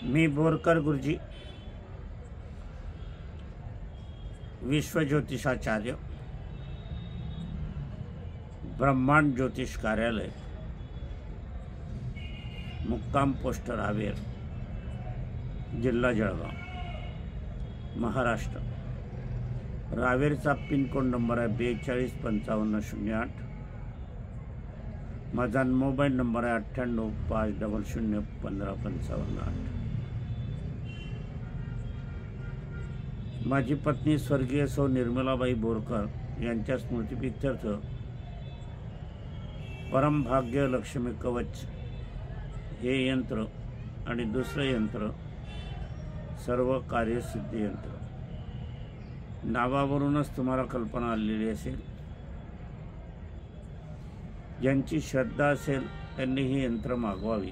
मी बोरकर गुरुजी, विश्व ज्योतिषाचार्य, ब्रह्मांड ज्योतिष कार्यालय, मुक्काम पोस्ट रावेर, जिल्हा जळगाव, महाराष्ट्र। रावेरचा पिनकोड नंबर आहे 425508। माझा मोबाईल नंबर आहे 9850015558। माझी पत्नी स्वर्गीय सौ निर्मलाबाई बोरकर यांच्या स्मृतिप्रीत्यर्थ परमभाग्य लक्ष्मी कवच हे यंत्र आणि दुसरे यंत्र सर्व कार्यसिद्धी यंत्र, नावावरूनच तुम्हाला कल्पना आलेली असेल। ज्यांची श्रद्धा असेल त्यांनी ही यंत्र मागवावी।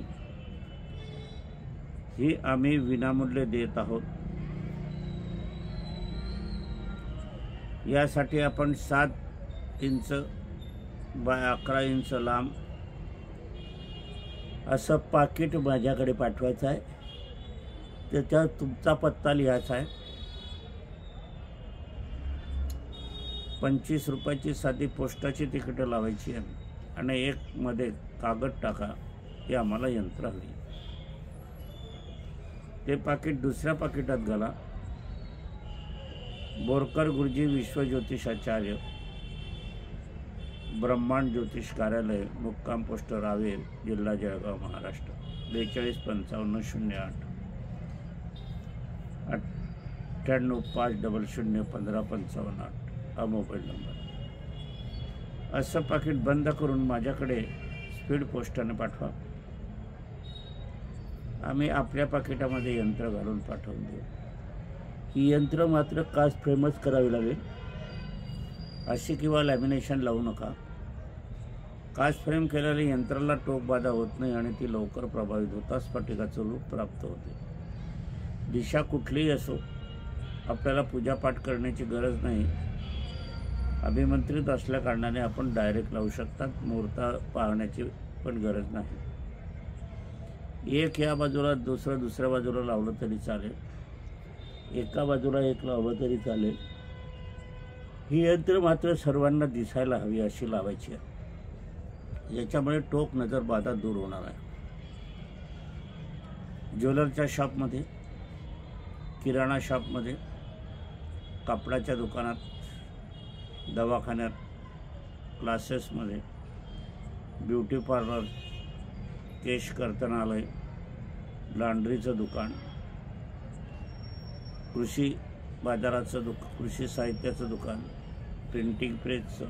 ही आम्ही विनामूल्य देत आहोत। यासाठी आपण 7 इंच बाय 11 इंच लांब असं पाकिट माझ्याकडे पाठवायचं आहे। त्याच्यात तुमचा पत्ता लिहायचा आहे। 25 रुपयाची साधी पोस्टाची तिकीट लावायची आहे आणि एक मध्ये कागद टाका की आम्हाला यंत्र हवी। ते पाकिट दुसऱ्या पाकिटात घाला। बोरकर गुरुजी विश्व ज्योतिषाचार्य, ब्रह्मांड ज्योतिष कार्यालय, मुक्काम पोस्ट रावेर, जिल्हा जळगाव, महाराष्ट्र। 425508 9850015558 हा मोबाईल नंबर। असं पाकिट बंद करून माझ्याकडे स्पीड पोस्टाने पाठवा। आम्ही आपल्या पाकिटामध्ये यंत्र घालून पाठवून देऊ। ही यंत्र मात्र कास्ट फ्रेमच करावी लागेल, अशी किंवा लॅमिनेशन लावू नका। कास्ट फ्रेम केलेल्या यंत्राला टोक बाधा होत नाही आणि ती लवकर प्रभावित होताच स्फटिकाचं रूप प्राप्त होते। दिशा कुठलीही असो, आपल्याला पूजापाठ करण्याची गरज नाही। अभिमंत्रित असल्या कारणाने आपण डायरेक्ट लावू शकतात, मुहूर्त पाहण्याची पण गरज नाही। एक या बाजूला दुसरं दुसऱ्या बाजूला लावलं तरी चालेल, एका बाजूला एक लावलं तरी चालेल। ही यंत्र मात्र सर्वांना दिसायला हवी अशी लावायची आहे। याच्यामुळे टोक नजर बाधा दूर होणार आहे। ज्वेलरच्या शॉपमध्ये, किराणा शॉपमध्ये, कापडाच्या दुकानात, दवाखान्यात, क्लासेसमध्ये, ब्युटी पार्लर, केश कर्तनालय, लॉन्ड्रीचं दुकान, कृषी बाजाराचं दुकान, कृषी साहित्याचं दुकान, प्रिंटिंग प्रेसचं,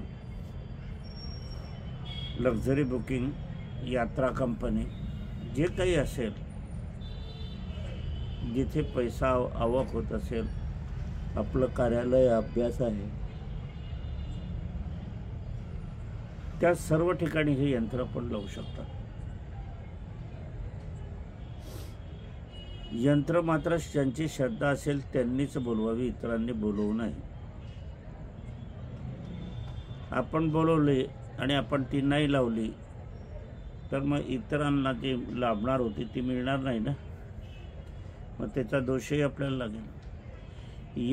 लक्झरी बुकिंग, यात्रा कंपनी, जे काही असेल, जिथे पैसा आवक होत असेल, आपलं कार्यालय अभ्यास आहे, त्या सर्व ठिकाणी हे यंत्र पण लावू शकतात। यंत्र मात्र ज्यांची श्रद्धा असेल त्यांनीच बोलवावी, इतरांनी बोलवू नये। आपण बोलवले आणि आपण ती नाही लावली तर मग इतरांना जी लाभणार होती ती मिळणार नाही ना, मग त्याचा दोषही आपल्याला लागेल।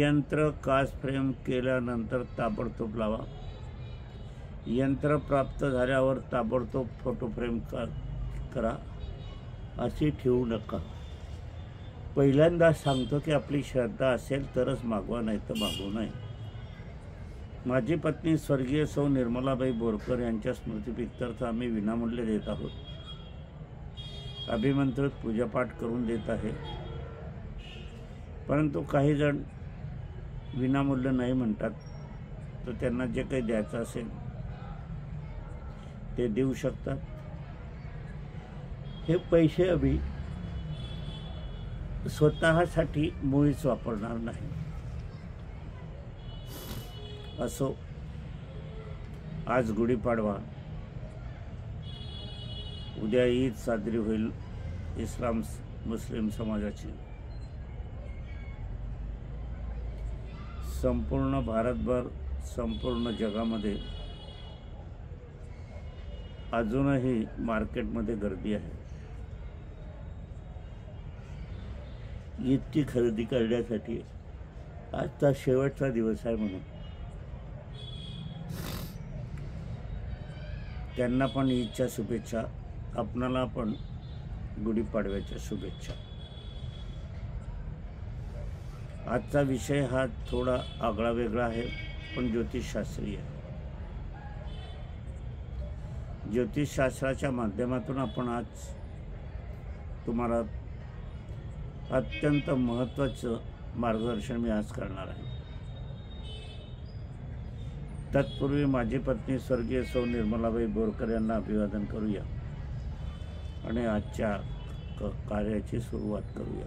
यंत्र कास्ट फ्रेम केल्यानंतर ताबडतोब लावा। यंत्र प्राप्त झाल्यावर ताबडतोब फोटो फ्रेम करा, अशी ठेवू नका। पहिल्यांदा सांगतो की आपली श्रद्धा असेल तरच मागवा, नाही तर मागवू नये। माझी पत्नी स्वर्गीय सौ निर्मलाबाई बोरकर यांच्या स्मृतिप्रीत्यर्थ आम्ही विनामूल्य देत आहोत। अभिमंत्रित पूजापाठ करून देत आहे, परंतु काही जण विनामूल्य नाही म्हणतात, तर त्यांना जे काही द्यायचं असेल ते देऊ शकतात। हे पैसे आम्ही स्वतःसाठी मुळीच वापरणार नाही। असो, आज गुढीपाडवा, उद्या ईद साजरी होईल इस्लाम मुस्लिम समाजाची। संपूर्ण भारतभर, संपूर्ण जगामध्ये अजूनही मार्केटमध्ये गर्दी आहे। इतकी खरेदी करण्यासाठी आजचा शेवटचा दिवस आहे म्हणून त्यांना पण ईदच्या शुभेच्छा, आपणाला पण गुढीपाडव्याच्या शुभेच्छा। आजचा विषय हा थोडा आगळा वेगळा आहे, पण ज्योतिषशास्त्रीय आहे। ज्योतिषशास्त्राच्या माध्यमातून आपण आज तुम्हाला अत्यंत महत्त्वाचं मार्गदर्शन मी आज करणार आहे। तत्पूर्वी माझी पत्नी स्वर्गीय सौ निर्मलाबाई बोरकर यांना अभिवादन करूया आणि आजच्या कार्याची सुरुवात करूया।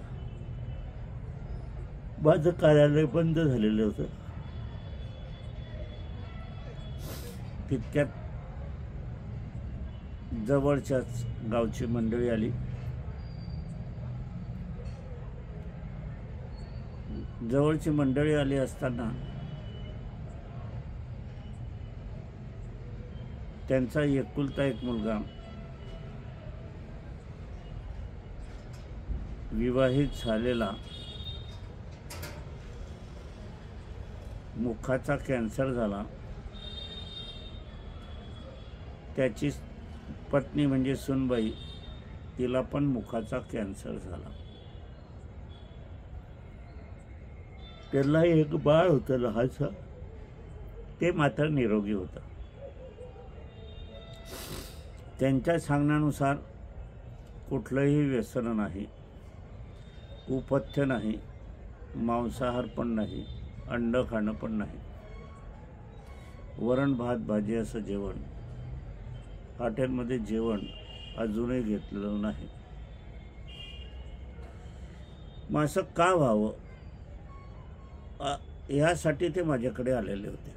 माझं कार्यालय बंद झालेलं होतं, तितक्यात जवळच्याच गावची मंडळी आली। जवळची मंडळी आली असताना त्यांचा एकुलता एक मुलगा विवाहित झालेला, मुखाचा कॅन्सर झाला। त्याची पत्नी म्हणजे सुनबाई, तिला पण मुखाचा कॅन्सर झाला। त्याला एक बाळ होतं लहानसं, ते मात्र निरोगी होतं। त्यांच्या सांगण्यानुसार कुठलंही व्यसन नाही, कुपथ्य नाही, मांसाहार पण नाही, अंड खाणं पण नाही, वरण भात भाजी असं जेवण, हॉटेलमध्ये जेवण अजूनही घेतलेलं नाही। मग असं का व्हावं यासाठी ते माझ्याकडे आलेले होते।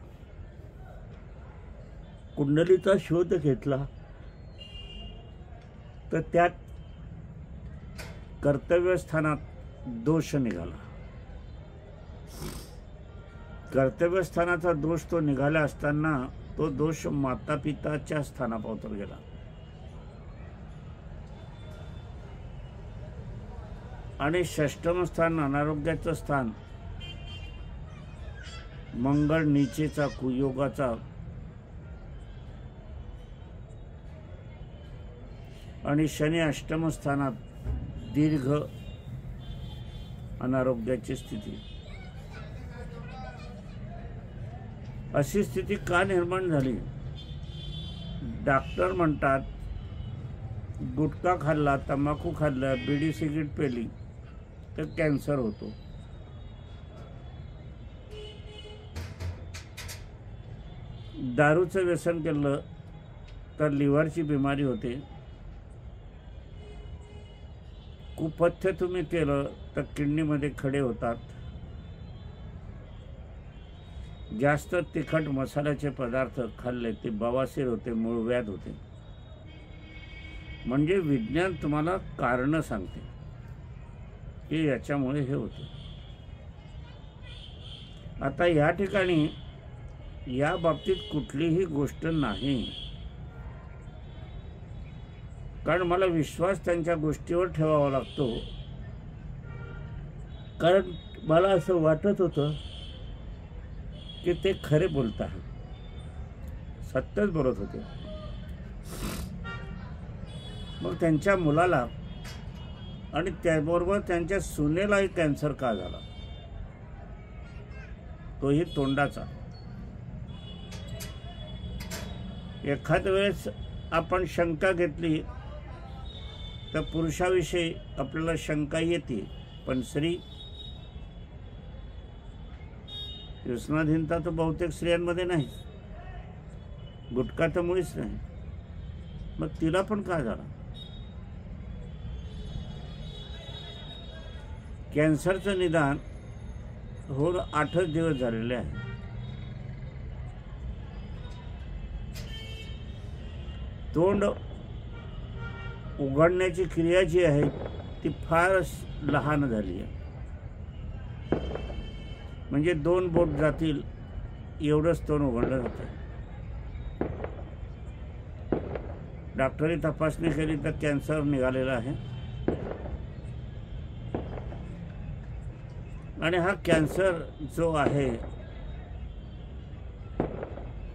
कुंडलीचा शोध घेतला तर त्यात कर्तव्यस्थानात दोष निघाला। कर्तव्यस्थानाचा दोष तो निघाला असताना तो दोष माता पिताच्या स्थानापासून गेला आणि षष्टम स्थान अनारोग्याचं स्थान, मंगळ नीचेचा कुयोगाचा आणि शनी अष्टम स्थानात दीर्घ अनारोग्याची स्थिती। अशी स्थिती का निर्माण झाली? डॉक्टर म्हणतात गुटखा खाल्ला, तंबाखू खाल्ला, बिडी सिगरेट पेली तर कॅन्सर होतो। दारूचं व्यसन केलं तर लिव्हरची बिमारी होते। कुपथ्य तुम्ही केलं तर किडनीमध्ये खडे होतात। जास्त तिखट मसाल्याचे पदार्थ खाल्ले ते बवासीर होते, मूळव्याध होते। म्हणजे विज्ञान तुम्हाला कारण सांगते की याच्यामुळे हे होते। आता या ठिकाणी या बाबतीत कुठलीही गोष्ट नाही, कारण मला विश्वास त्यांच्या गोष्टीवर ठेवावा लागतो। कारण मला असं वाटत होतं की ते खरे बोलत आहेत, सत्यच बोलत होते। मग त्यांच्या मुलाला आणि त्याबरोबर त्यांच्या सुनेलाही कॅन्सर का झाला, तोही तोंडाचा। एखाद्या वेळेस आपण शंका घेतली तर पुरुषाविषयी आपल्याला शंका येते, पण स्त्री व्यसनाधीनता तर बहुतेक स्त्रियांमध्ये नाही, गुटखा तर मुळीच नाही। मग तिला पण का झाला? कॅन्सरचं निदान होऊन 8 दिवस झालेले आहे। तोंड उघडण्याची क्रिया जी आहे ती फार लहान झाली आहे, म्हणजे 2 बोट जातील एवढंच तोंड उघडलं जातं। डॉक्टरी तपासणी केली तर कॅन्सर निघालेला आहे। आणि हा कॅन्सर जो आहे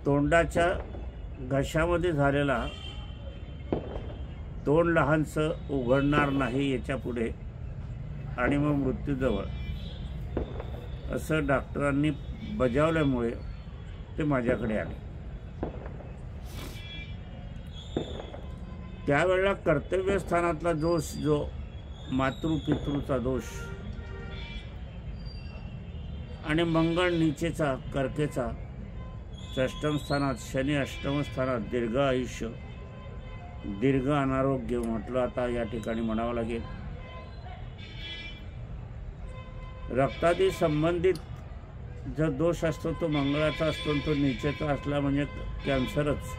तोंडाच्या घशामध्ये झालेला, तोंड लहानसं उघडणार नाही याच्या पुढे आणि मग मृत्यूजवळ असं डॉक्टरांनी बजावल्यामुळे ते माझ्याकडे आले. त्यावेळेला कर्तव्यस्थानातला दोष, जो मातृपितृचा दोष आणि मंगळ नीचेचा, कर्केचा, षष्टम स्थानात शनी, अष्टम स्थानात दीर्घ आयुष्य, दीर्घ अनारोग्य म्हटलं आता या ठिकाणी म्हणावं लागेल. रक्तादी संबंधित जो दोष असतो तो मंगळाचा असतो, तो नीचेचा असला म्हणजे कॅन्सरच.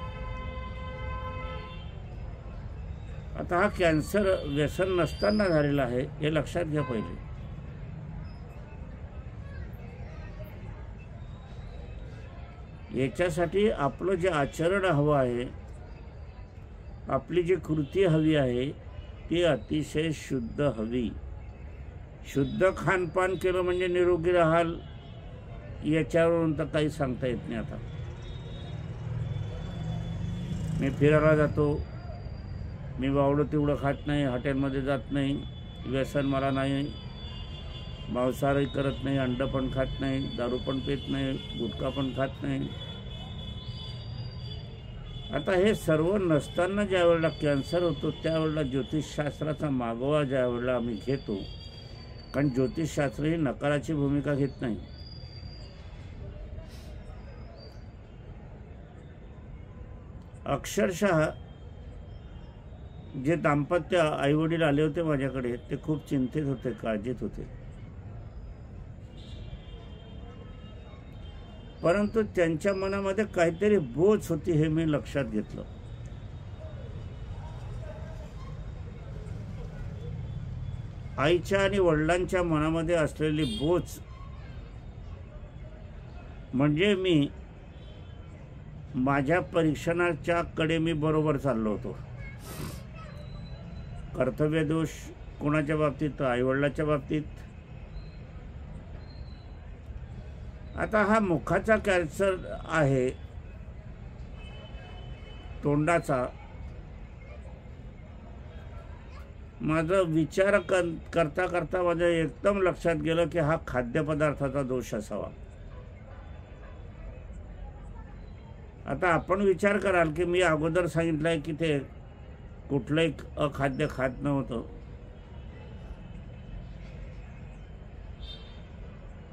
आता हा कॅन्सर व्यसन नसताना झालेला आहे हे लक्षात घ्या पहिले. याच्यासाठी आपलं जे आचरण हवं आहे, आपली जी कृती हवी आहे ती अतिशय शुद्ध हवी. शुद्ध खानपान केलं म्हणजे निरोगी राहाल याच्यावरून तर काही सांगता येत नाही. आता मी फिरायला जातो, मी वावडं तिवडं खात नाही, हॉटेलमध्ये जात नाही, व्यसन मला नाही, मांसाहारही करत नाही, अंड पण खात नाही, दारू पण पित नाही, गुटखा पण खात नाही. आता हे सर्व नसताना ज्या वेळेला कॅन्सर होतो त्यावेळेला ज्योतिषशास्त्राचा मागोवा ज्या वेळेला आम्ही घेतो, कारण ज्योतिषशास्त्र ही नकाराची भूमिका घेत नाही. अक्षरशः जे दाम्पत्य आईवडील आले होते माझ्याकडे ते खूप चिंतित होते, काळजीत होते. परंतु त्यांच्या मनामध्ये काहीतरी बोझ होती हे मी लक्षात घेतलं. आईच्या आणि वडिलांच्या मनामध्ये असलेली बोझ म्हणजे मी माझ्या परीक्षणाच्या कडे मी बरोबर चाललो होतो. कर्तव्य दोष कोणाच्या बाबतीत, आईवडिलाच्या बाबतीत. आता हा मुखाचा कॅन्सर आहे, तोंडाचा. माझं विचार करता करता माझ्या एकदम लक्षात गेलं की हा खाद्यपदार्थाचा दोष असावा. आता आपण विचार कराल की मी अगोदर सांगितलंय की ते कुठलंही अखाद्य खात नव्हतं.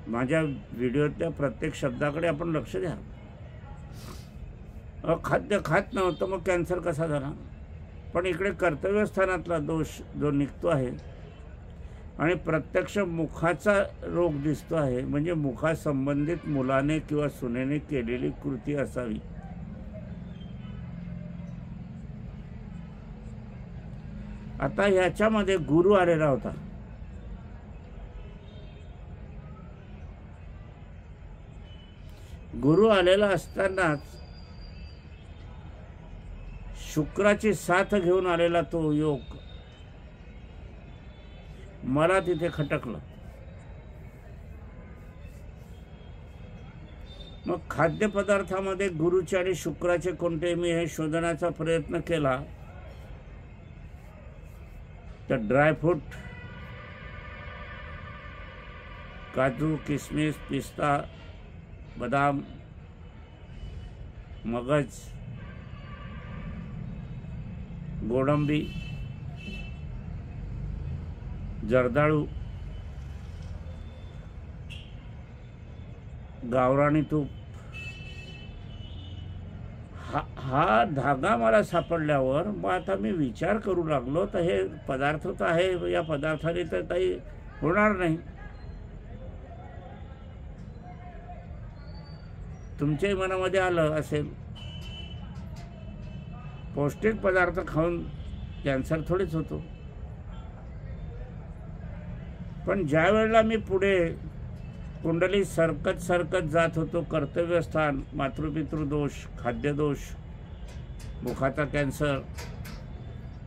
माझ्या व्हिडिओतल्या प्रत्येक शब्दाकडे आपण लक्ष द्या. अखाद्य खात नव्हतं, मग कॅन्सर कसा झाला? पण इकडे कर्तव्यस्थानातला दोष जो निघतो आहे आणि प्रत्यक्ष मुखाचा रोग दिसतो आहे, म्हणजे मुखासंबंधित मुलाने किंवा सुनेने केलेली कृती असावी. आता ह्याच्यामध्ये गुरु आलेला होता. गुरु आलेला असतानाच शुक्राची साथ घेऊन आलेला तो योग मला तिथे खटकला. मग खाद्यपदार्थामध्ये गुरुचे आणि शुक्राचे कोणते मी हे शोधण्याचा प्रयत्न केला तर ड्रायफ्रूट, काजू, किसमिस, पिस्ता, बदाम, मगज, गोडंबी, जर्दाळू, गावरानी तूप, हा धागा मला सापडल्यावर मग आता मी विचार करू लागलो तर हे पदार्थ तर आहे, या पदार्थाने तर काही होणार नाही. तुमच्याही मनामध्ये आलं असेल, पौष्टिक पदार्थ खाऊन कॅन्सर थोडीच होतो. पण ज्या वेळेला मी पुढे कुंडली सरकत सरकत जात होतो, कर्तव्यस्थान, मातृपितृदोष, खाद्यदोष, मुखाचा कॅन्सर,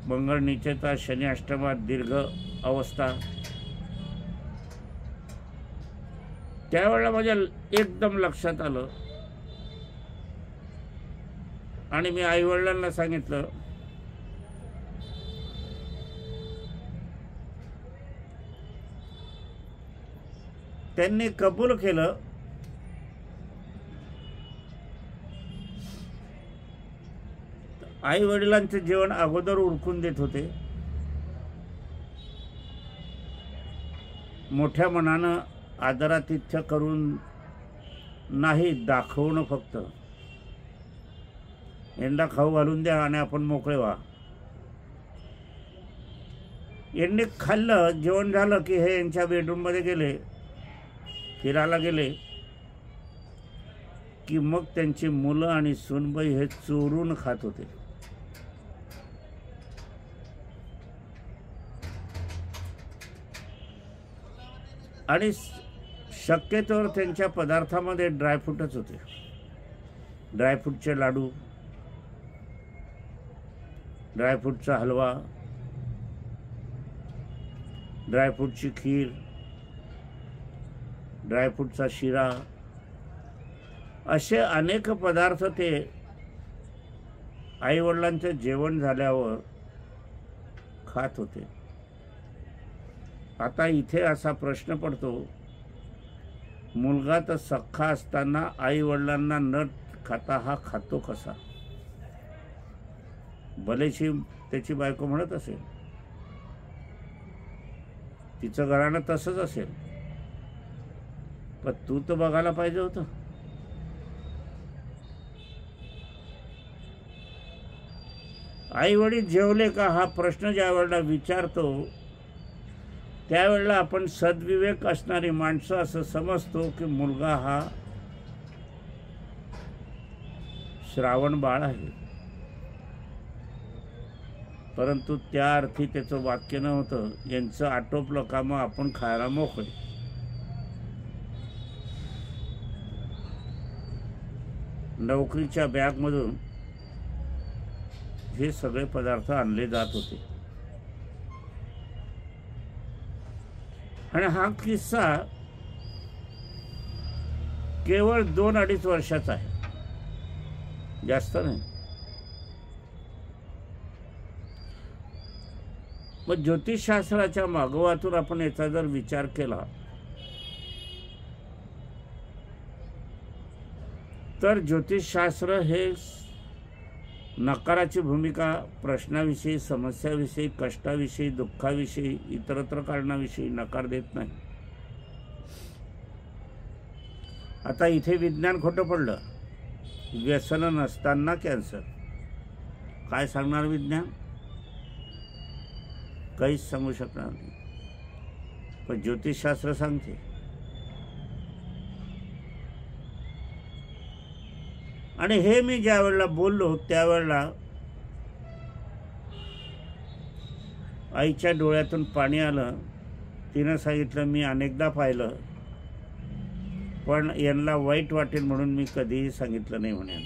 मंगळ नीचेचा, शनी अष्टमात, दीर्घ अवस्था, त्यावेळेला माझ्या एकदम लक्षात आलं आणि मी आईवडिलांना सांगितलं, त्यांनी कबूल केलं. आई वडिलांचे जेवण अगोदर उरकून देत होते. मोठ्या मनानं आदरातिथ्य करून नाही, दाखवणं फक्त. यांना खाऊ घालून द्या आणि आपण मोकळे व्हा. यांनी खाल्लं, जेवण झालं की हे यांच्या बेडरूममध्ये गेले, फिरायला गेले की मग त्यांची मुलं आणि सूनबाई हे चोरून खात होते. आणि शक्यतोवर त्यांच्या पदार्थामध्ये ड्रायफ्रूटच होते. ड्रायफ्रूटचे लाडू, ड्रायफ्रूटचा हलवा, ड्रायफ्रूटची खीर, ड्रायफ्रूटचा शिरा, असे अनेक पदार्थ ते आईवडिलांचं जेवण झाल्यावर खात होते. आता इथे असा प्रश्न पडतो, मुलगा तर सख्खा असताना आईवडिलांना न खाता हा खातो कसा? भलेशी त्याची बायको म्हणत असेल, तिचं घराणं तसंच असेल, पण तू तर बघायला पाहिजे होतं. आई वडील जेवले का हा प्रश्न ज्या वेळेला विचारतो त्यावेळेला आपण सद्विवेक असणारी माणसं असं समजतो की मुलगा हा श्रावण बाळ आहे. परंतु त्या अर्थी त्याचं वाक्य नव्हतं, यांचं आटोपलं का मग आपण खायला मोकळे. नोकरीच्या बॅगमधून हे सगळे पदार्थ आणले जात होते. आणि हा किस्सा केवळ 2-2.5 वर्षाचा आहे, जास्त नाही. मग ज्योतिषशास्त्राच्या मागोवातून आपण याचा जर विचार केला तर ज्योतिषशास्त्र हे नकाराची भूमिका प्रश्नाविषयी, समस्याविषयी, कष्टाविषयी, दुःखाविषयी, इतरत्र कारणाविषयी नकार देत नाही. आता इथे विज्ञान खोटं पडलं. व्यसन नसताना कॅन्सर, काय सांगणार विज्ञान? काहीच सांगू शकणार नाही. पण ज्योतिषशास्त्र सांगते. आणि हे मी ज्या वेळेला बोललो त्यावेळेला आईच्या डोळ्यातून पाणी आलं. तिनं सांगितलं, मी अनेकदा पाहिलं पण यांना वाईट वाटेल म्हणून मी कधीही सांगितलं नाही म्हणे.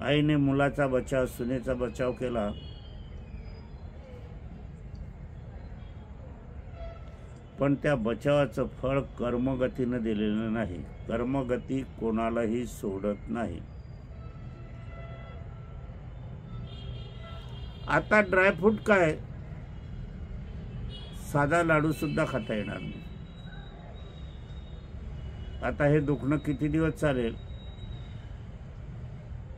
आईने मुलाचा बचाव, सुनेचा बचाव केला. पण त्या बचावाचं फळ कर्मगतीनं दिलेलं नाही. कर्मगती कोणालाही सोडत नाही. आता ड्रायफ्रूट काय, साधा लाडू सुद्धा खाता येणार नाही. आता हे दुखणं किती दिवस चालेल?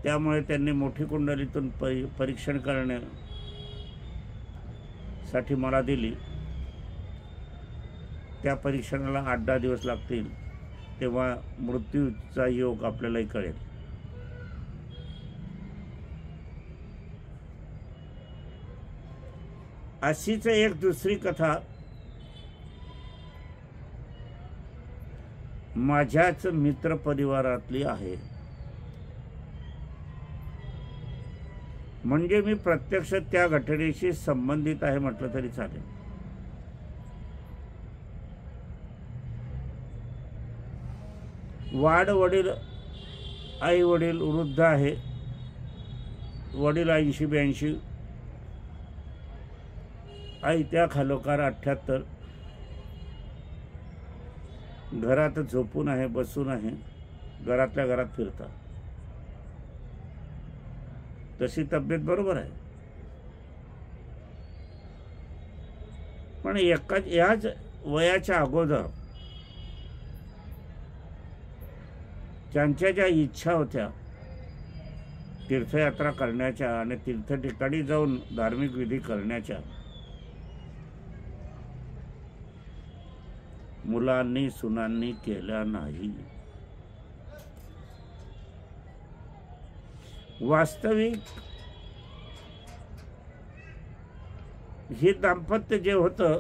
त्यामुळे त्यांनी मोठी कुंडलीतून परीक्षण करण्यासाठी मला दिली. त्या परीक्षणाला 8-10 दिवस लागतील, तेव्हा मृत्यूचा योग आपल्यालाही कळेल. अशीच एक दुसरी कथा माझ्याच मित्र परिवारातली आहे. म्हणजे मी प्रत्यक्ष त्या घटनेशी संबंधित आहे म्हटलं तरी चालेल. वाढ वडील, आई वडील वृद्ध आहे. वडील 80-82, आई त्या खालोखार 78. घरात झोपून आहे, बसून आहे, घरातल्या घरात फिरता, तशी तब्येत बरोबर आहे. पण याच वयाच्या अगोदर त्यांच्या ज्या इच्छा होत्या तीर्थयात्रा करण्याच्या आणि तीर्थ ठिकाणी जाऊन धार्मिक विधी करण्याच्या, मुलांनी सुनांनी केल्या नाही. वास्तविक हे दाम्पत्य जे होतं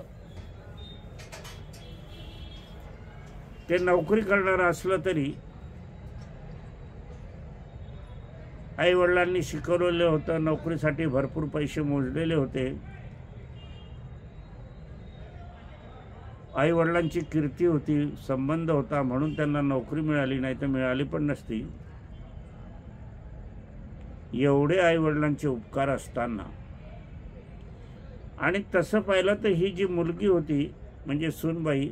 ते नोकरी करणारं असलं तरी आई वडिलांनी शिकवलेलं होतं, नोकरीसाठी भरपूर पैसे मोजलेले होते, आई वडिलांची कीर्ती होती, संबंध होता, म्हणून त्यांना नोकरी मिळाली, नाही तर मिळाली पण नसती. एवढे आई वडिलांचे उपकार असताना आणि तसं पाहिलं तर ही जी मुलगी होती म्हणजे सूनबाई,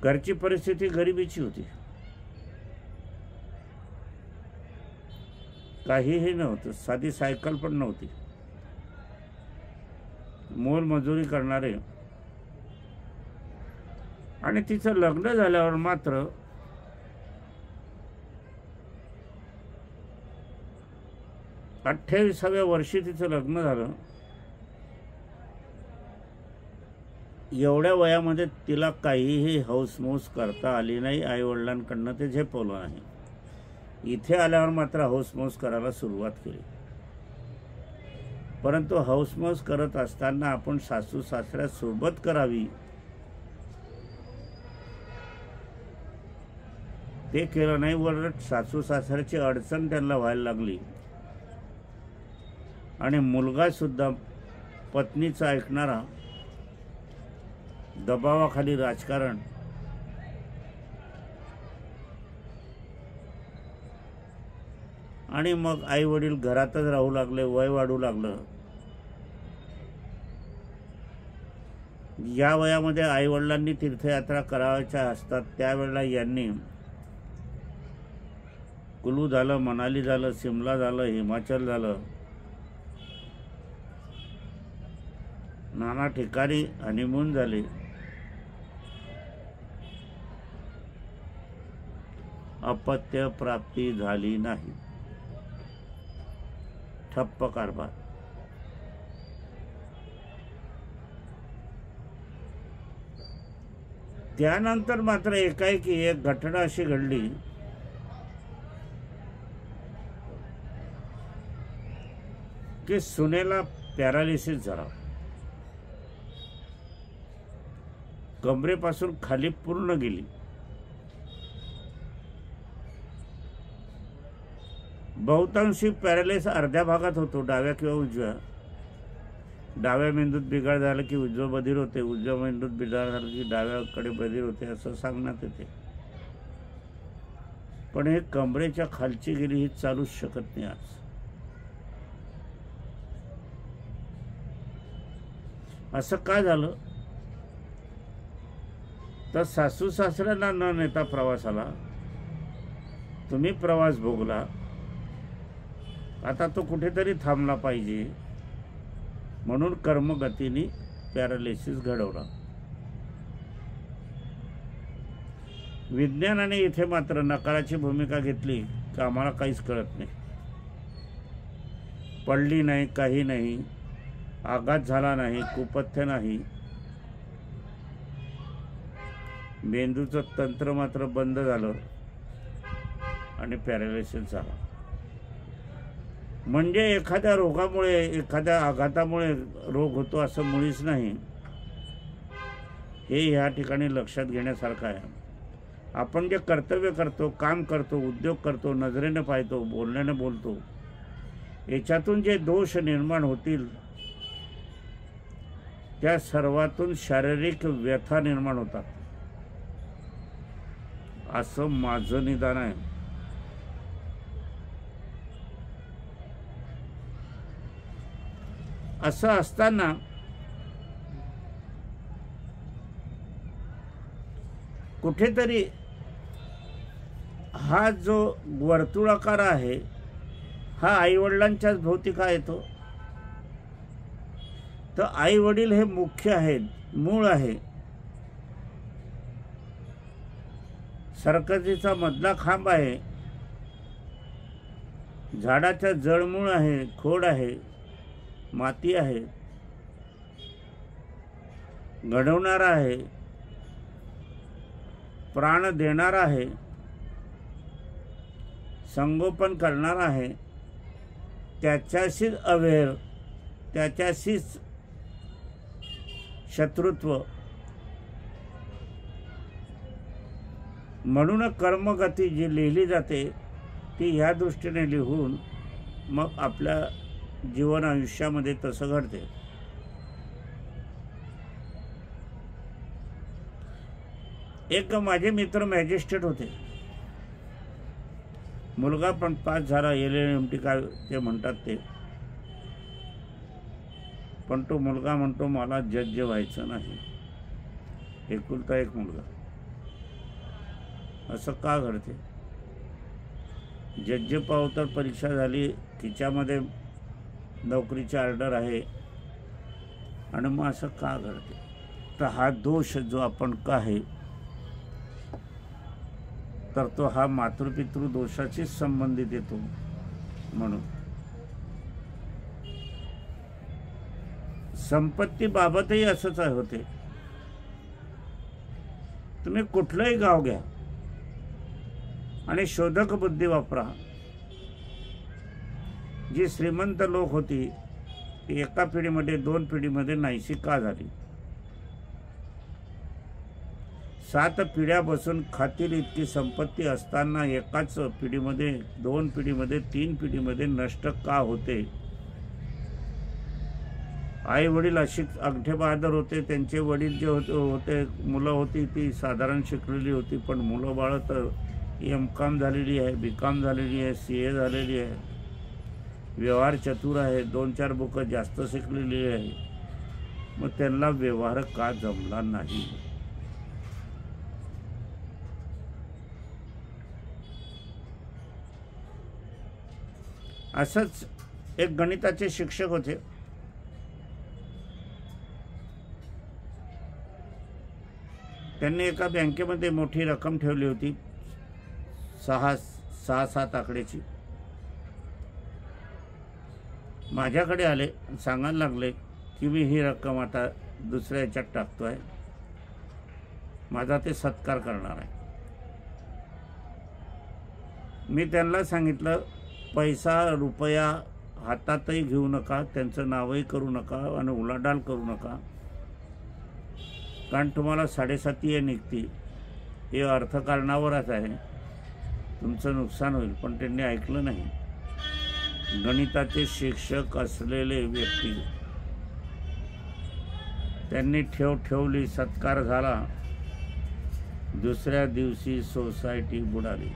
घरची परिस्थिती गरिबीची होती, काहीही नव्हतं, साधी सायकल पण नव्हती, मोलमजुरी करणारे. आणि तिचं लग्न झाल्यावर मात्र अठ्ठावीसाव्या वर्षी तिचं लग्न झालं. एवढ्या वयामध्ये तिला काहीही हौसमौस करता आली नाही, आईवडिलांकडनं ते झेपवलं नाही. इथे आल्यावर मात्र हौसमौस करायला सुरुवात केली. परंतु हौसमौस करत असताना आपण सासू सासऱ्या सोबत करावी ते केलं नाही. उलट सासू सासऱ्याची अडचण त्यांना व्हायला लागली आणि मुलगा सुद्धा पत्नीचा ऐकणारा, दबावाखाली राजकारण, आणि मग आई वडील घरातच राहू लागले, वय वाढू लागलं. या वयामध्ये आई वडिलांनी तीर्थयात्रा करायच्या असतात त्यावेळेला यांनी कुलू झालं, मनाली झालं, शिमला झालं, हिमाचल झालं, नाना ठिकाणी हनीमून झाले. अपत्य प्राप्ती झाली नाही, ठप्प कारभार. त्यानंतर मात्र एकाएकी एक घटना अशी घडली की सुनेला पॅरालिसिस झाला, कमरेपासून खाली पूर्ण गेली. बहुतांशी पॅरालिसिस अर्ध्या भागात होतो, डाव्या किंवा उजव्या. डाव्या मेंदूत बिघाड झाला की उजव्या बधीर होते, उजव्या मेंदूत बिघाड झाला की डाव्याकडे बधीर होते, असं सांगण्यात येते. पण हे कमरेच्या खालची गेली ही चालूच शकत नाही आज. असं काय झालं तर सासू सासऱ्यांना न नेता प्रवासाला तुम्ही प्रवास भोगला, आता तो कुठेतरी थांबला पाहिजे म्हणून कर्मगतीने पॅरालिसिस घडवला. विज्ञानाने इथे मात्र नकाराची भूमिका घेतली की आम्हाला काहीच कळत नाही, पडली नाही, काही नाही, आघात झाला नाही, कुपथ्य नाही, मेंदूचं तंत्र मात्र बंद झालं आणि पॅरालिसिस झाला. म्हणजे एखाद्या रोगामुळे, एखाद्या आघातामुळे रोग होतो असं मुळीच नाही. हे ह्या ठिकाणी लक्षात घेण्यासारखं आहे. आपण जे कर्तव्य करतो, काम करतो, उद्योग करतो, नजरेने पाहतो, बोलण्याने बोलतो, याच्यातून जे दोष निर्माण होतील त्या सर्वातून शारीरिक व्यथा निर्माण होतात असं माझं निदान आहे. असं असताना कुठेतरी हा जो वर्तुळाकार आहे हा आईवडिलांच्याच भोवती का येतो? तर आई वडील हे मुख्य आहेत, मूळ आहे. सरकतीचा मधला खांब आहे, झाडाचा जळमूळ आहे, खोड आहे, माती आहे, घडवणारा आहे, प्राण देणारा आहे, संगोपन करणारा आहे, त्याच्याशीच अवेर, त्याच्याशीच शत्रुत्व. म्हणून कर्मगती जी लिहिली जाते ती ह्या दृष्टीने लिहून मग आपल्या जीवन आयुष्यामध्ये तसं घडते. एक माझे मित्र मॅजिस्ट्रेट होते. मुलगा पण पास झाला, LLMT काय ते म्हणतात ते. पण तो मुलगा म्हणतो मला जज व्हायचं नाही. एकुलता एक मुलगा. असं का घडते? जज पाव तर परीक्षा झाली, तिच्यामध्ये नोकरीची ऑर्डर आहे, आणि मग असं का घडते? तर हा दोष जो आपण का आहे, तर तो हा मातृपितृ दोषाशी संबंधित येतो. म्हणून संपत्ती बाबतही असंच होते. तुम्ही कुठलंही गाव घ्या आणि शोधक बुद्धी वापरा. जी श्रीमंत लोक होती ती एका पिढीमध्ये 2 पिढीमध्ये नाहीशी का झाली? 7 पिढ्या बसून खातील इतकी संपत्ती असताना एकाच पिढीमध्ये, 2 पिढीमध्ये, 3 पिढीमध्ये नष्ट का होते? आई वडील अशी अंगठे बहादर होते. त्यांचे वडील जे होते मुलं होती ती साधारण शिकलेली होती, पण मुलं बाळ तर MCOM झालेली आहे, BCOM झालेली आहे, CA झालेली आहे, व्यवहार चतुर आहे, 2-4 बुकं जास्त शिकलेली आहे. मग त्यांना व्यवहार का जमला नाही? असंच एक गणिताचे शिक्षक होते. त्यांनी एका बँकेमध्ये मोठी रक्कम ठेवली होती, 6-7 आकड्याची. माझ्याकडे आले, सांगायला लागले की मी ही रक्कम आता दुसऱ्या ह्याच्यात टाकतोय, माझा ते सत्कार करणार आहे. मी त्यांना सांगितलं पैसा रुपया हातातही घेऊ नका, त्यांचं नावही करू नका आणि उलाढाल करू नका, कारण तुम्हाला 7.5 निघतील. हे अर्थकारणावरच आहे, तुमचं नुकसान होईल. पण त्यांनी ऐकलं नाही. गणिताचे शिक्षक असलेले व्यक्ती, त्यांनी ठेवली, सत्कार झाला. दुसऱ्या दिवशी सोसायटी बुडाली,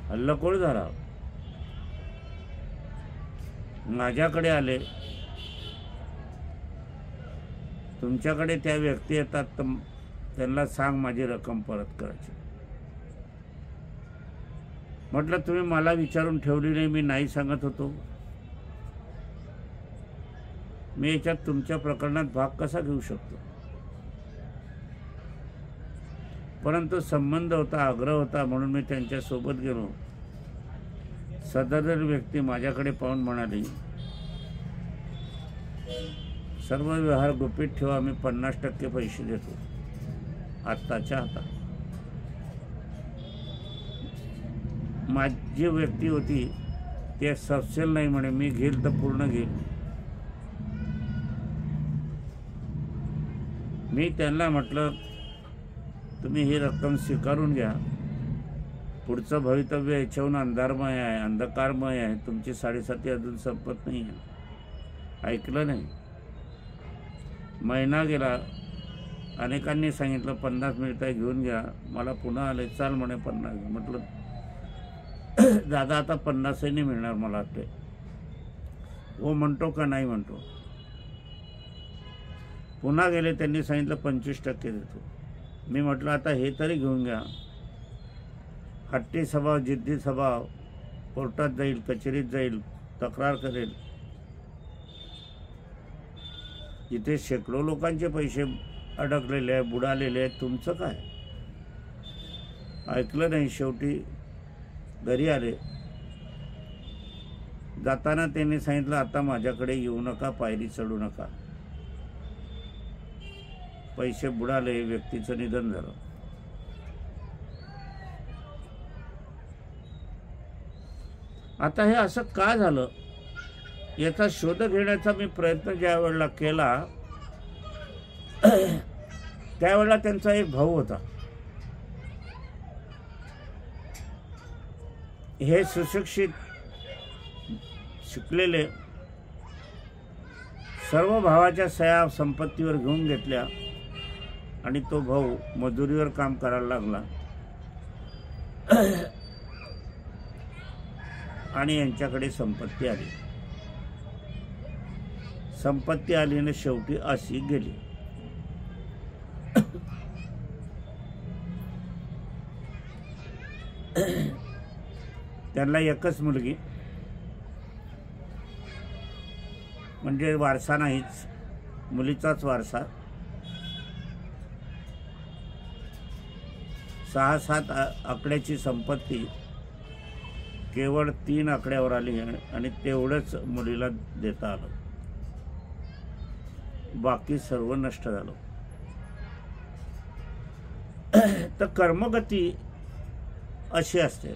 हल्लाखोर झाला. माझ्याकडे आले, तुमच्याकडे त्या व्यक्ती येतात तर त्यांना सांग माझी रक्कम परत करायची. म्हटलं तुम्ही मला विचारून ठेवली नाही, मी नाही सांगत होतो. मी याच्यात तुमच्या प्रकरणात भाग कसा घेऊ शकतो? परंतु संबंध होता, आग्रह होता, म्हणून मी त्यांच्या सोबत गेलो. सदर व्यक्ती माझ्याकडे पाहून म्हणाली सर्व व्यवहार गुपित ठेवा, मी 50% पैसे देतो आत्ताच्या आता. माझी व्यक्ती होती ते सपसेल नाही म्हणे, मी घेईल तर पूर्ण घेईल. मी त्यांना म्हटलं तुम्ही ही रक्कम स्वीकारून घ्या, पुढचं भवितव्य याच्याहून अंधारमय आहे, अंधकारमय आहे, तुमची 7.5 अजून संपत नाही आहे. ऐकलं नाही. महिना गेला, अनेकांनी सांगितलं 50 मिनिटं घेऊन घ्या. मला पुन्हा आले, चाल म्हणे 50. म्हटलं दादा आता 50ही नाही मिळणार मला वाटते. हो म्हणतो का नाही म्हणतो. पुन्हा गेले, त्यांनी सांगितलं 25% देतो. मी म्हटलं आता हे तरी घेऊन घ्या. हट्टी स्वभाव, जिद्दी स्वभाव, कोर्टात जाईल, कचेरीत जाईल, तक्रार करेल. इथे शेकडो लोकांचे पैसे अडकलेले आहे, बुडालेले आहेत, तुमचं काय? ऐकलं नाही. शेवटी घरी आले. जाताना त्यांनी सांगितलं आता माझ्याकडे येऊ नका, पायरी चढू नका. पैसे बुडाले, व्यक्तीचं निधन झालं. आता हे असं का झालं याचा शोध घेण्याचा मी प्रयत्न ज्या वेळेला केला त्यावेळेला त्यांचा एक भाऊ होता. हे सुशिक्षित, शिकलेले, सर्व भावाच्या सह्या संपत्तीवर घेऊन घेतल्या आणि तो भाऊ मजुरीवर काम करायला लागला आणि यांच्याकडे संपत्ती आली. संपत्ती आली आणि शेवटी अशी गेली. त्यांना एकच मुलगी, म्हणजे वारसा नाहीच, मुलीचाच वारसा. 6-7 आकड्याची संपत्ती केवळ 3 आकड्यावर आली आणि तेवढंच मुलीला देता आलं. बाकी सर्व नष्ट झालं. तर कर्मगती अशी असते.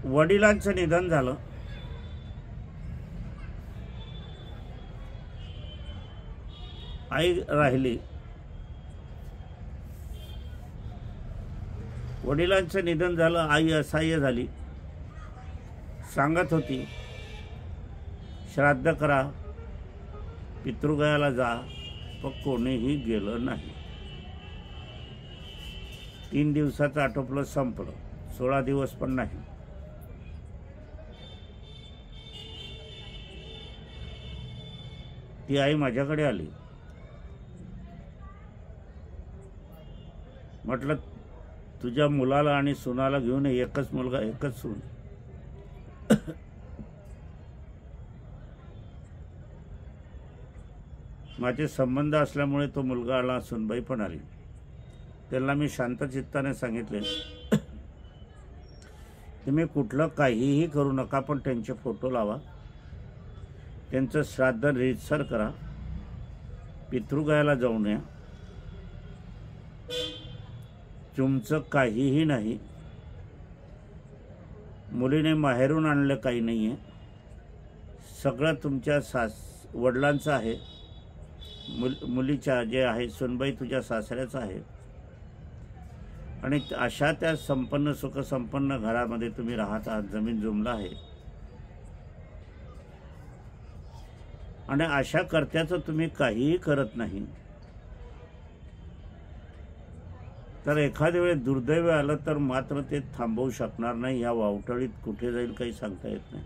वडिलांचं निधन झालं. आई राहिली. वडिलांचं निधन झालं, आई असहाय्य झाली. सांगत होती श्राद्ध करा, पितृगयाला जा, पण कोणीही गेलं नाही. 3 दिवसाचं आटोपलं, संपलं. 16 दिवस पण नाही. ती आई माझ्याकडे आली. म्हटलं तुझ्या मुलाला आणि सुनाला घेऊन ये. एकच मुलगा, एकच सून. माझे संबंध असल्यामुळे तो मुलगा आला, सुनबाई पण आली. त्यांना मी शांत चित्ताने सांगितले तुम्ही कुठलं काहीही करू नका, पण त्यांचे फोटो लावा, त्यांचं श्राद्ध रीतसर करा, पितृगयाला जाऊन या. तुमचं काहीही नाही. मुलीने माहेरून आणलं काही नाही आहे. सगळं तुमच्या वडिलांचं आहे. मुलीच्या जे आहे सुनबाई तुझ्या सासऱ्याचं आहे. आणि अशा त्या संपन्न, सुखसंपन्न घरामध्ये तुम्ही राहत आहात. जमीन जुमला आहे. आणि अशा कर्त्याचं तुम्ही काहीही करत नाही. तर एखाद्या वेळेस दुर्दैव आलं तर मात्र ते थांबवू शकणार नाही. या वावटळीत कुठे जाईल काही सांगता येत नाही.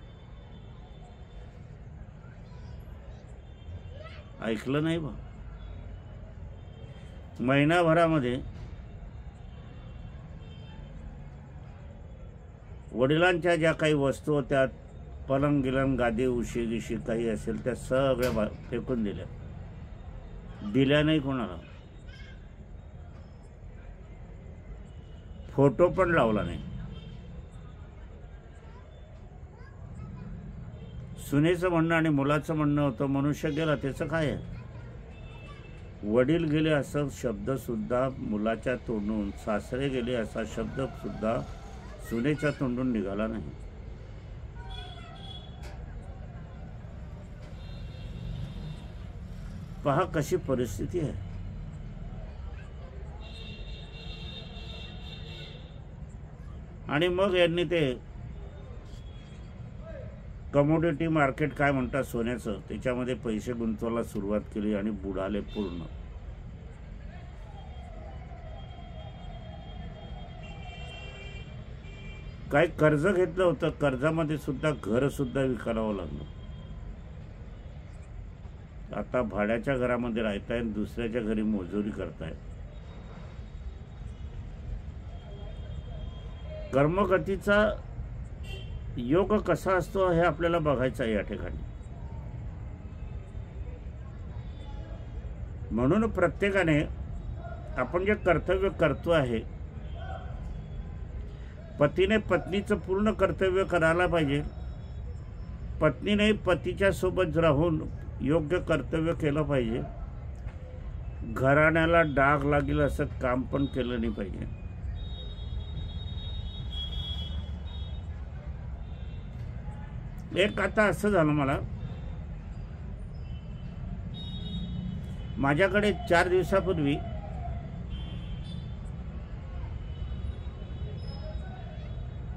ऐकलं नाही बा. महिनाभरामध्ये वडिलांच्या ज्या काही वस्तू होत्या, पलंग गिलंग, गादी, उशी गिशी काही असेल त्या सगळ्या फेकून दिल्या. दिल्या नाही कोणाला. फोटो पण लावला नाही. सुनेचं म्हणणं आणि मुलाचं म्हणणं होतं मनुष्य गेला त्याचं काय आहे. वडील गेले असं शब्द सुद्धा मुलाच्या तोंडून, सासरे गेले असा शब्द सुद्धा सुनेच्या तोंडून निघाला नाही. पहा कशी परिस्थिती आहे. आणि मग यांनी ते कमोडिटी मार्केट काय म्हणतात सोन्याचं, त्याच्यामध्ये पैसे गुंतवायला सुरुवात केली आणि बुडाले पूर्ण. काही कर्ज घेतलं होतं, कर्जामध्ये सुद्धा घर सुद्धा विकावं लागलं. आता भाड्याच्या घरामध्ये राहताय, दुसऱ्याच्या घरी मजुरी करताय. कर्मगतीचा योग कसा असतो हे आपल्याला बघायचं आहे या ठिकाणी. म्हणून प्रत्येकाने आपण जे कर्तव्य करतो आहे, पतीने पत्नीचं पूर्ण कर्तव्य करायला पाहिजे. पत्नीने पतीच्या सोबत राहून योग्य कर्तव्य केलं पाहिजे. घराण्याला डाग लागेल असं काम पण केलं नाही पाहिजे. एक आता असं झालं, मला माझ्याकडे 4 दिवसापूर्वी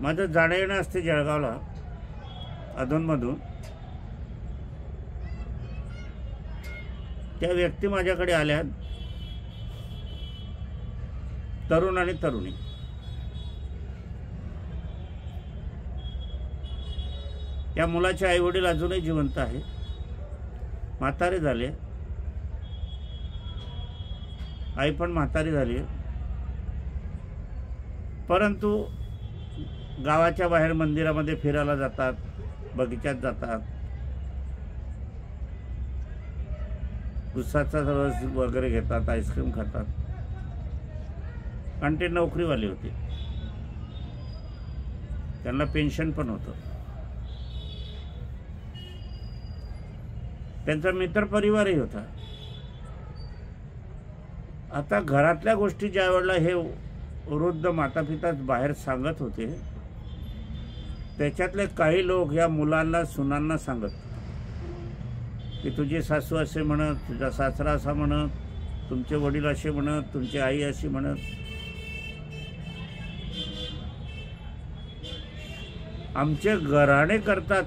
माझं जाणं येणं असते जळगावला अधूनमधून. त्या व्यक्ती माझ्याकडे आल्या, तरुण आणि तरुणी. त्या मुलाचे आईवडील अजूनही जिवंत आहे, म्हातारे झाले, आई पण म्हातारी झाली. परंतु गावाच्या बाहेर मंदिरामध्ये फिरायला जातात, बगीच्यात जातात, उसाचा रस वगैरे घेतात, आईस्क्रीम खातात. आणि ते नोकरीवाले होते, त्यांना पेन्शन पण होतं. त्यांचा मित्रपरिवारही होता. आता घरातल्या गोष्टी ज्या वेळेला हे वृद्ध मातापिता बाहेर सांगत होते, त्याच्यातले काही लोक या मुलांना सुनांना सांगत की तुझी सासू असे म्हणत, तुझा सासरा असा म्हणत, तुमचे वडील असे म्हणत, तुमची आई अशी म्हणत. आमचे घराणे करतात,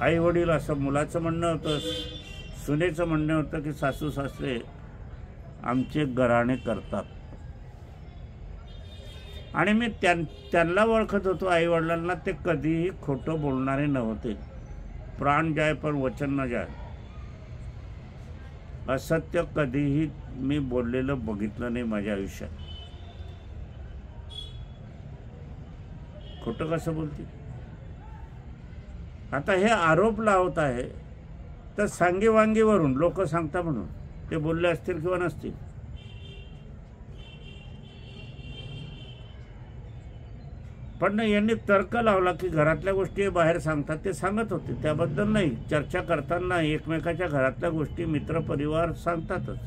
आई वडील असं मुलाचं म्हणणं होतं. सुनेचं म्हणणं होतं की सासू सासरे आमचे घराणे करतात. आणि मी त्यांना ओळखत होतो, आईवडिलांना. ते कधीही खोटं बोलणारे नव्हते. प्राण जाय पण वचन न जाय. असत्य कधीही मी बोललेलं बघितलं नाही माझ्या आयुष्यात. खोटं कसं बोलते. आता हे आरोप लावत आहे तर सांगेवांगेवरून लोक सांगता म्हणून ते बोलले असतील किंवा नसतील. पण यांनी तर्क लावला की घरातल्या गोष्टी बाहेर सांगतात. ते सांगत होते, त्याबद्दल नाही. चर्चा करताना एकमेकाच्या घरातल्या गोष्टी मित्रपरिवार सांगतातच.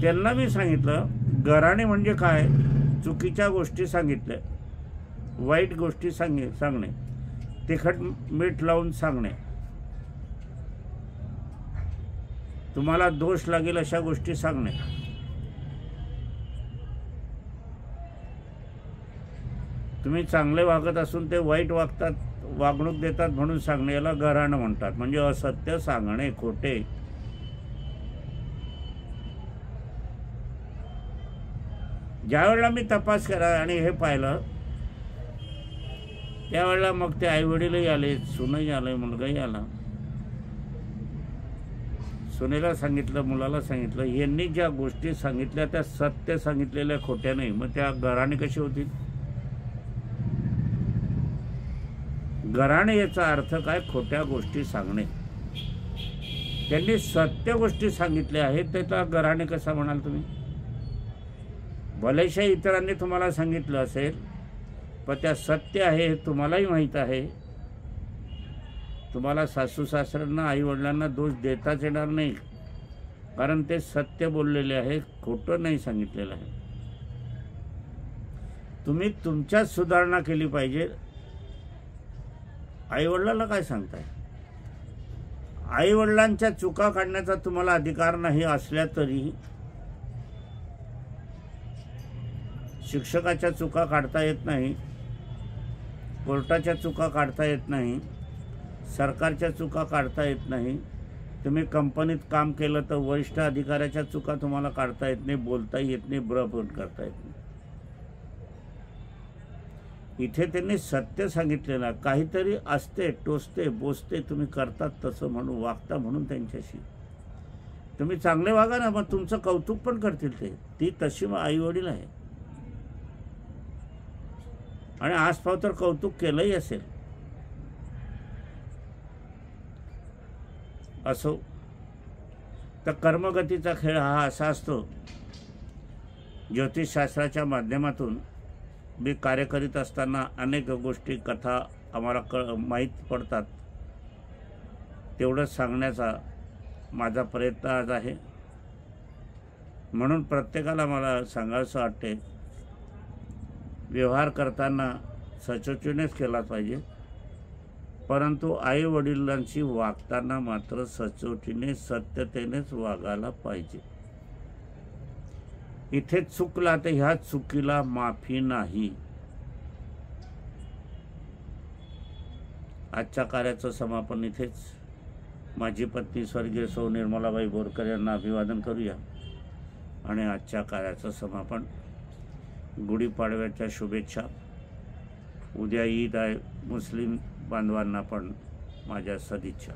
त्यांना मी सांगितलं, घराणे म्हणजे काय. चुकीच्या गोष्टी सांगितल्या, वाईट गोष्टी सांगणे, तिखट मीठ लावून सांगणे, तुम्हाला दोष लागेल अशा गोष्टी सांगणे, तुम्ही चांगले वागत असून ते वाईट वागतात, वागणूक देतात म्हणून सांगणे, याला घराणं म्हणतात. म्हणजे असत्य सांगणे, खोटे. ज्यावेळेला मी तपास केला आणि हे पाहिलं, त्यावेळेला मग ते आईवडीलही आले, सुनही आले, मुलगाही आला. सुनेला सांगितलं, मुलाला सांगितलं, यांनी ज्या गोष्टी सांगितल्या त्या सत्य सांगितलेल्या, खोट्या नाही. मग त्या घराणे कशी होतील. घराणे याचा अर्थ काय, खोट्या गोष्टी सांगणे. त्यांनी सत्य गोष्टी सांगितल्या आहेत, त्याचा घराणे कसा म्हणाल तुम्ही. भलेशा इतरांनी तुम्हाला सांगितलं असेल, पण त्या सत्य आहे हे तुम्हालाही माहीत आहे. तुम्हाला सासू सासऱ्यांना, आईवडिलांना दोष देताच येणार नाही, कारण ते सत्य बोललेले आहे, खोटं नाही सांगितलेलं आहे. तुम्ही तुमच्यात सुधारणा केली पाहिजे. आईवडिलांना काय सांगताय. आईवडिलांच्या चुका काढण्याचा तुम्हाला अधिकार नाही असल्या तरी शिक्षकाच्या चुका काढता येत नाही, कोर्टाच्या चुका काढता येत नाही, सरकारच्या चुका काढता येत नाही, तुम्ही कंपनीत काम केलं तर वरिष्ठ अधिकाऱ्याच्या चुका तुम्हाला काढता येत नाही, बोलताही येत नाही, पण करता येत नाही. इथे त्यांनी सत्य सांगितलेलं, काहीतरी असते, टोचते, बोचते, तुम्ही करतात तसं म्हणून वागता म्हणून त्यांच्याशी तुम्ही चांगले वागा ना, मग तुमचं कौतुक पण करतील ते. ती तशी मग आई वडील आहे. आणि आसपाव तर कौतुक केलंही असेल. असो, तर कर्मगतीचा खेळ हा असा असतो. ज्योतिषशास्त्राच्या माध्यमातून मी कार्य करीत असताना अनेक गोष्टी, कथा आम्हाला माहीत पडतात. तेवढंच सांगण्याचा माझा प्रयत्न आज आहे. म्हणून प्रत्येकाला मला सांगायचं वाटते, व्यवहार करताना सचोटीनेच केला पाहिजे, परंतु आई वडिलांशी वागताना मात्र सचोटीने, सत्यतेनेच वागायला पाहिजे. इथे चुकला तर ह्या चुकीला माफी नाही. आजच्या कार्याचं समापन इथेच. माझी पत्नी स्वर्गीय सौ निर्मलाबाई बोरकर यांना अभिवादन करूया आणि आजच्या कार्याचं समापन. गुढीपाडव्याच्या शुभेच्छा. उद्या ईद आहे. मुस्लिम बांधवांना पण माझ्या सदिच्छा.